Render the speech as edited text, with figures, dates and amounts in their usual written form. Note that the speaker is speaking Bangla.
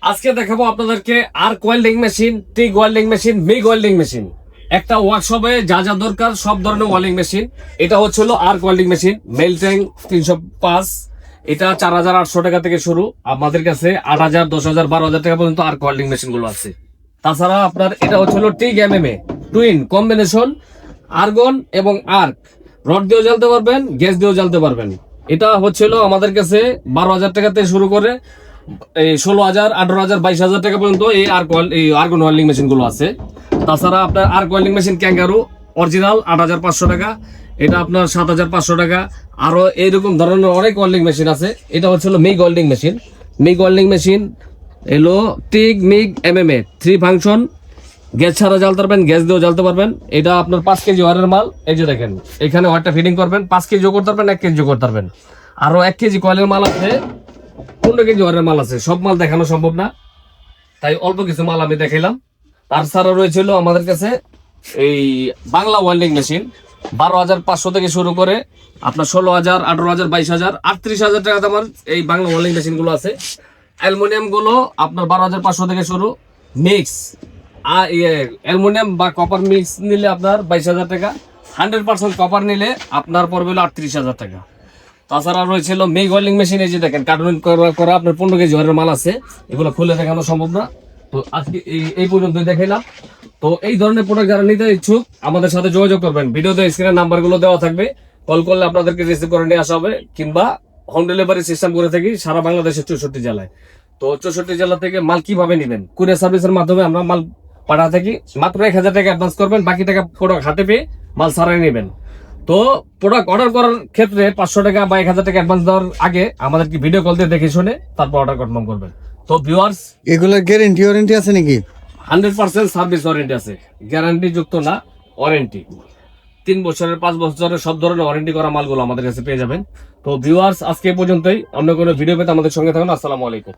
আজকে দেখাবো আপনাদেরকে arc welding machine, TIG welding machine, MIG welding machine. একটা ওয়ার্কশপে যা যা দরকার সব ধরনের ওয়েল্ডিং মেশিন। এটা হচ্ছিল আর্ক ওয়েল্ডিং মেশিন, মেল্টিং 305। এটা 4,800 টাকা থেকে শুরু। আমাদের কাছে 8,000, 10,000, 12,000 টাকা পর্যন্ত আর্ক ওয়েল্ডিং মেশিন গুলো আছে। তাছাড়া আপনার এটা হচ্ছিল TIG MMA twin combination, argon এবং আর্ক। রড দিয়েও জ্বালতে পারবেন, গ্যাস দিয়েও জ্বালতে পারবেন। এটা হচ্ছিল আমাদের কাছে 12,000 টাকা থেকে শুরু করে 16,000, 18,000, 22,000 টাকা পর্যন্ত এই আর্গন ওয়েল্ডিং মেশিন গুলো আছে। তাছাড়া আপনার arc welding machine Kangaroo original 8,500 টাকা, এটা আপনার 7,500 টাকা। আরো এইরকম ধরনের অনেক ওয়েল্ডিং মেশিন আছে। এটা হচ্ছিল MIG welding machine. MIG welding machine এলো TIG MIG MMA 3 function. Gas ছাড়া জ্বালতে পারবেন, গ্যাস দিয়েও জ্বালতে পারবেন। এটা আপনার 5 কেজি ওয়ারের মাল। এই যে দেখেন, এখানে ওয়ারটা ফিটিং করবেন, 5 কেজি করতে পারবেন, 1 কেজি করতে পারবেন। আরো 1 কেজি কয়েলের মাল আছে, 15 কেজি ওয়ারের মাল আছে। সব মাল দেখানো সম্ভব না, তাই অল্প কিছু মাল আমি দেখাইলাম। তাছাড়া রয়েছিল আমাদের কাছে এই বাংলা ওয়েল্ডিং মেশিন 12,500 থেকে শুরু করে আপনার 16,000, 18,000, 22,000, 38,000 টাকা দামের এই বাংলা ওয়েল্ডিং মেশিন গুলো আছে। অ্যালুমিনিয়াম গুলো আপনার 12,500 থেকে শুরু। মিক্স অ্যালুমিনিয়াম বা কপার মিক্স নিলে আপনার 22,000 টাকা। 100% কপার নিলে আপনার পড়বে হলো 38,000 টাকা। তাছাড়া রয়েছিল মিগ ওয়েল্ডিং মেশিন। এই যে দেখেন, কার্টুন করা আপনার 15 কেজি ওয়ারের মাল আছে। এগুলো খুলে দেখানো সম্ভব না, তো আজকে এই পর্যন্তই দেখাইলাম। তো এই ধরনের প্রোডাক্ট যারা নিতে ইচ্ছুক আমাদের সাথে যোগাযোগ করবেন। ভিডিওতে স্ক্রিনের নাম্বারগুলো দেওয়া থাকবে, কল করলে আপনাদেরকে রিসিভ করে নিয়ে আসা হবে, কিংবা হোম ডেলিভারি সিস্টেম করে থাকি সারা বাংলাদেশের 64 জেলায়। তো 64 জেলা থেকে মাল কিভাবে নেবেন, কুরিয়ার সার্ভিসের মাধ্যমে আমরা মাল পাঠা থাকি। মাত্র 1,000 টাকা অ্যাডভান্স করবেন, বাকি টাকা প্রোডাক্ট হাতে পেয়ে মাল সারাই নেবেন। তো প্রোডাক্ট অর্ডার করার ক্ষেত্রে 500 টাকা বা 1,000 টাকা অ্যাডভান্স দেওয়ার আগে আমাদেরকে ভিডিও কল দিয়ে দেখে শুনে তারপর অর্ডার কনফার্ম করবেন। তো ভিউয়ার্স, এগুলোর ওয়ারেন্টি আছে নাকি? 100% সার্ভিস ওয়ারেন্টি আছে, গ্যারান্টি যুক্ত না, ওয়ারেন্টি 3 বছরের, 5 বছরের সব ধরনের ওয়ারেন্টি করা মালগুলো আমাদের কাছে পেয়ে যাবেন। তো ভিউয়ার্স, আজকে এই পর্যন্তই। অন্য কোনো ভিডিও পেতে আমাদের সঙ্গে থাকুন। আসসালামু আলাইকুম।